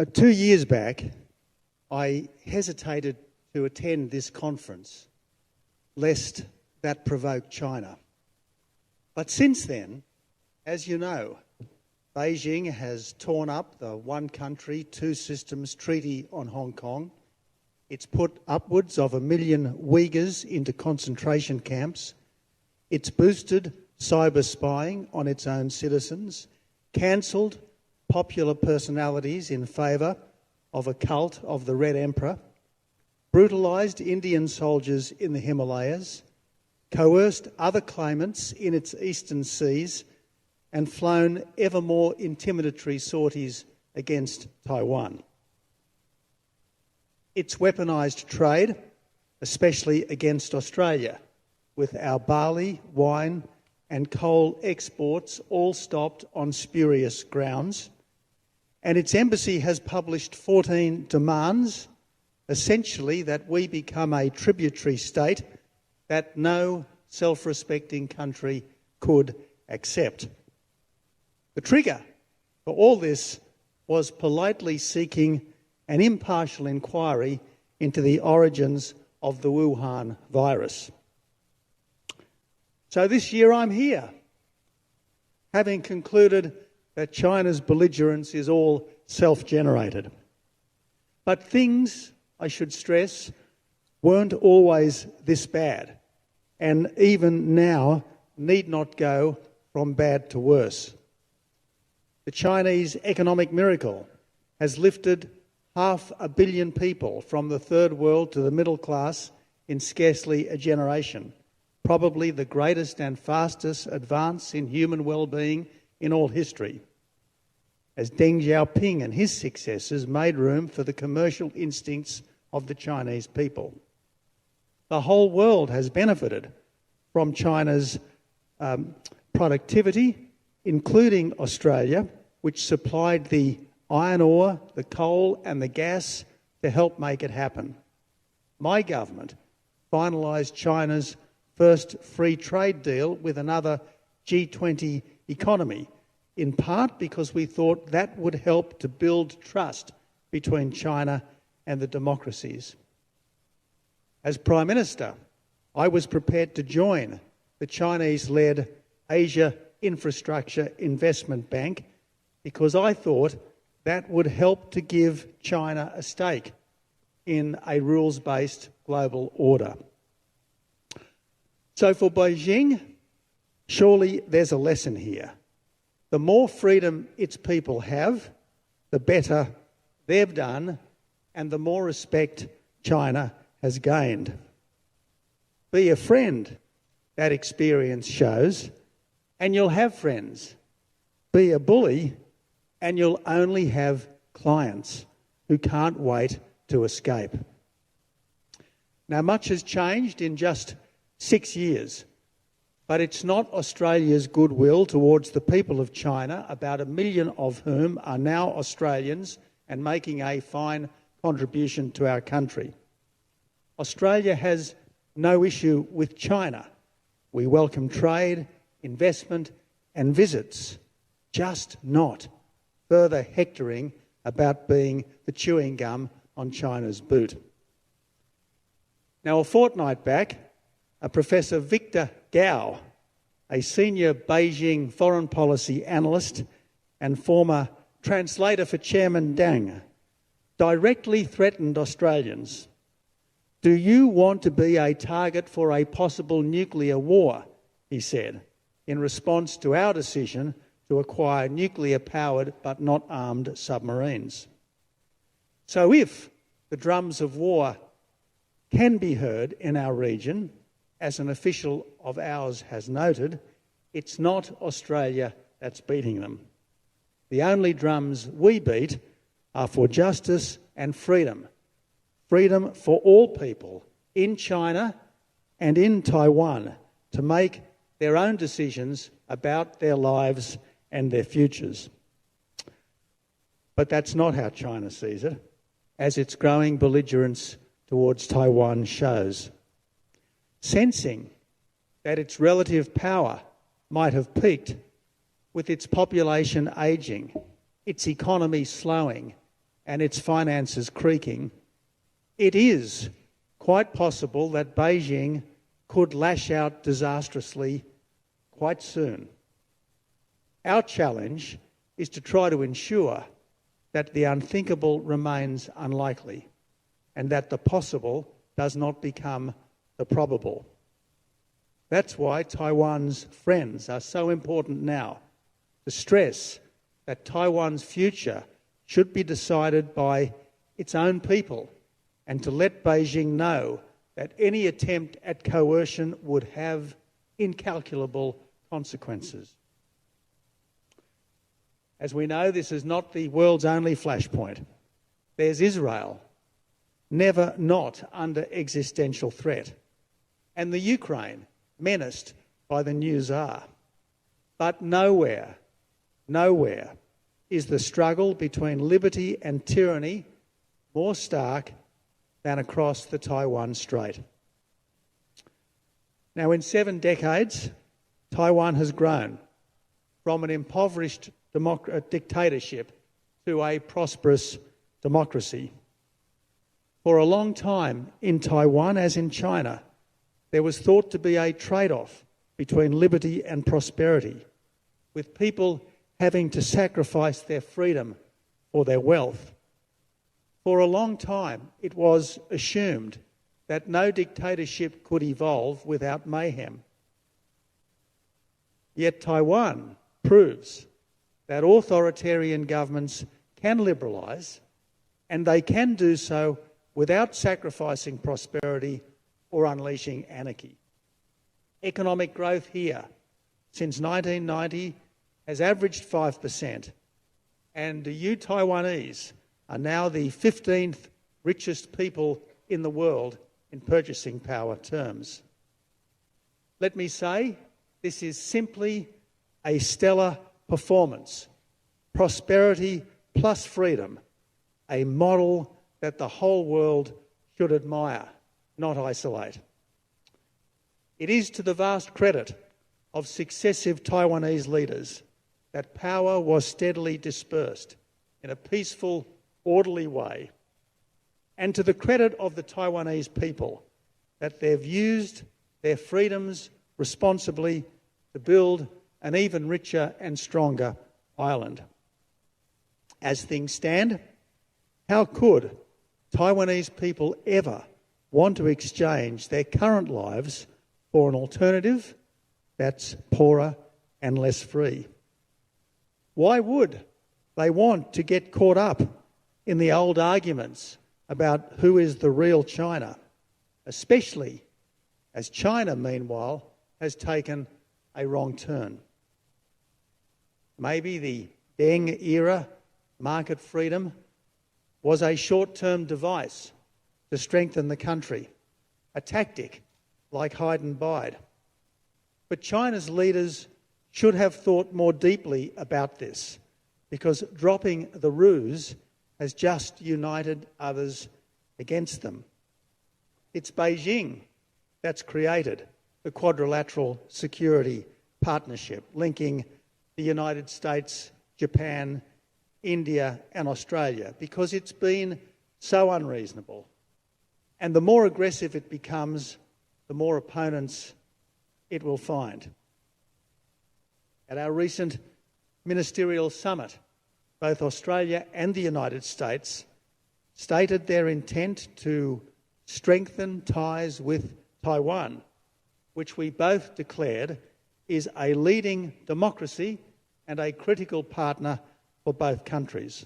2 years back, I hesitated to attend this conference, lest that provoke China. But since then, as you know, Beijing has torn up the one country, two systems treaty on Hong Kong. It's put upwards of 1 million Uyghurs into concentration camps. It's boosted cyber spying on its own citizens, cancelled popular personalities in favour of a cult of the Red Emperor, brutalised Indian soldiers in the Himalayas, coerced other claimants in its eastern seas, and flown ever more intimidatory sorties against Taiwan. It's weaponised trade, especially against Australia, with our barley, wine and coal exports all stopped on spurious grounds. And its embassy has published 14 demands, essentially that we become a tributary state that no self-respecting country could accept. The trigger for all this was politely seeking an impartial inquiry into the origins of the Wuhan virus. So this year I'm here, having concluded that China's belligerence is all self-generated. But things, I should stress, weren't always this bad, and even now need not go from bad to worse. The Chinese economic miracle has lifted 500 million people from the third world to the middle class in scarcely a generation, probably the greatest and fastest advance in human well-being in all history, as Deng Xiaoping and his successors made room for the commercial instincts of the Chinese people. The whole world has benefited from China's productivity, including Australia, which supplied the iron ore, the coal and the gas to help make it happen. My government finalised China's first free trade deal with another G20 economy, in part because we thought that would help to build trust between China and the democracies. As Prime Minister, I was prepared to join the Chinese-led Asia Infrastructure Investment Bank because I thought that would help to give China a stake in a rules-based global order. So for Beijing, surely there's a lesson here. The more freedom its people have, the better they've done, and the more respect China has gained. Be a friend, that experience shows, and you'll have friends. Be a bully, and you'll only have clients who can't wait to escape. Now, much has changed in just 6 years, but it's not Australia's goodwill towards the people of China, about 1 million of whom are now Australians and making a fine contribution to our country. Australia has no issue with China. We welcome trade, investment and visits, just not further hectoring about being the chewing gum on China's boot. Now, a fortnight back, Professor Victor Gao, a senior Beijing foreign policy analyst and former translator for Chairman Deng, directly threatened Australians. Do you want to be a target for a possible nuclear war, he said, in response to our decision to acquire nuclear-powered but not armed submarines. So if the drums of war can be heard in our region, as an official of ours has noted, it's not Australia that's beating them. The only drums we beat are for justice and freedom. Freedom for all people in China and in Taiwan to make their own decisions about their lives and their futures. But that's not how China sees it, as its growing belligerence towards Taiwan shows. Sensing that its relative power might have peaked, with its population ageing, its economy slowing, and its finances creaking, it is quite possible that Beijing could lash out disastrously quite soon. Our challenge is to try to ensure that the unthinkable remains unlikely and that the possible does not become the probable. That's why Taiwan's friends are so important now, to stress that Taiwan's future should be decided by its own people and to let Beijing know that any attempt at coercion would have incalculable consequences. As we know, this is not the world's only flashpoint. There's Israel, never not under existential threat, and the Ukraine, menaced by the new Tsar. But nowhere is the struggle between liberty and tyranny more stark than across the Taiwan Strait. Now, in 7 decades, Taiwan has grown from an impoverished dictatorship to a prosperous democracy. For a long time in Taiwan, as in China, there was thought to be a trade-off between liberty and prosperity, with people having to sacrifice their freedom for their wealth. For a long time, it was assumed that no dictatorship could evolve without mayhem. Yet Taiwan proves that authoritarian governments can liberalise, and they can do so without sacrificing prosperity or unleashing anarchy. Economic growth here since 1990 has averaged 5%, and you Taiwanese are now the 15th richest people in the world in purchasing power terms. Let me say, this is simply a stellar performance. Prosperity plus freedom, a model that the whole world should admire, not isolate. It is to the vast credit of successive Taiwanese leaders that power was steadily dispersed in a peaceful, orderly way, and to the credit of the Taiwanese people that they've used their freedoms responsibly to build an even richer and stronger island. As things stand, how could Taiwanese people ever want to exchange their current lives for an alternative that's poorer and less free? Why would they want to get caught up in the old arguments about who is the real China, especially as China, meanwhile, has taken a wrong turn? Maybe the Deng era market freedom was a short-term device to strengthen the country, a tactic like hide and bide. But China's leaders should have thought more deeply about this, because dropping the ruse has just united others against them. It's Beijing that's created the quadrilateral security partnership linking the United States, Japan, India and Australia, because it's been so unreasonable. And the more aggressive it becomes, the more opponents it will find. At our recent ministerial summit, both Australia and the United States stated their intent to strengthen ties with Taiwan, which we both declared is a leading democracy and a critical partner for both countries.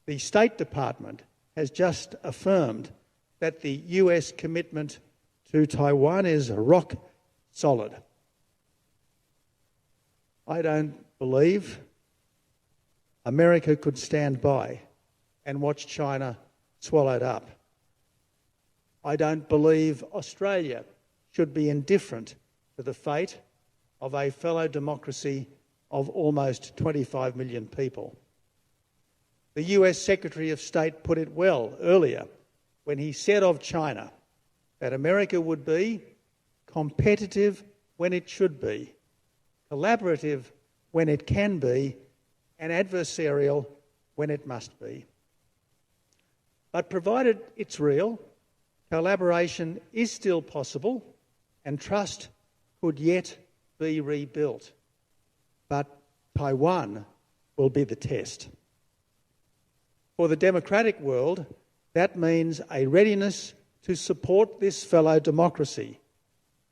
The State Department has just affirmed that the US commitment to Taiwan is rock solid. I don't believe America could stand by and watch China swallowed up. I don't believe Australia should be indifferent to the fate of a fellow democracy of almost 25 million people. The US Secretary of State put it well earlier when he said of China that America would be competitive when it should be, collaborative when it can be, and adversarial when it must be. But provided it's real, collaboration is still possible and trust could yet be rebuilt. But Taiwan will be the test. For the democratic world, that means a readiness to support this fellow democracy,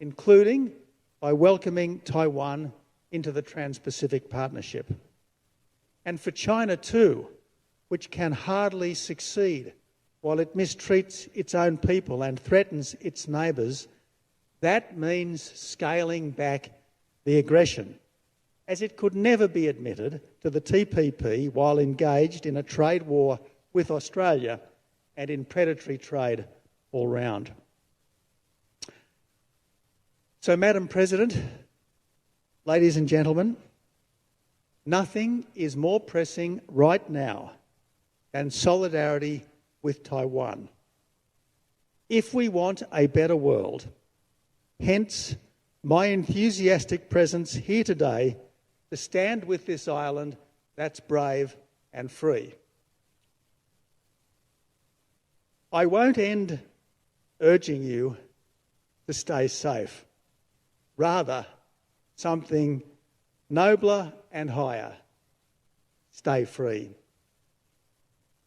including by welcoming Taiwan into the Trans-Pacific Partnership. And for China too, which can hardly succeed while it mistreats its own people and threatens its neighbours, that means scaling back the aggression, as it could never be admitted to the TPP while engaged in a trade war with Australia and in predatory trade all round. So, Madam President, ladies and gentlemen, nothing is more pressing right now than solidarity with Taiwan. If we want a better world, hence my enthusiastic presence here today to stand with this island that's brave and free. I won't end urging you to stay safe. Rather, something nobler and higher. Stay free.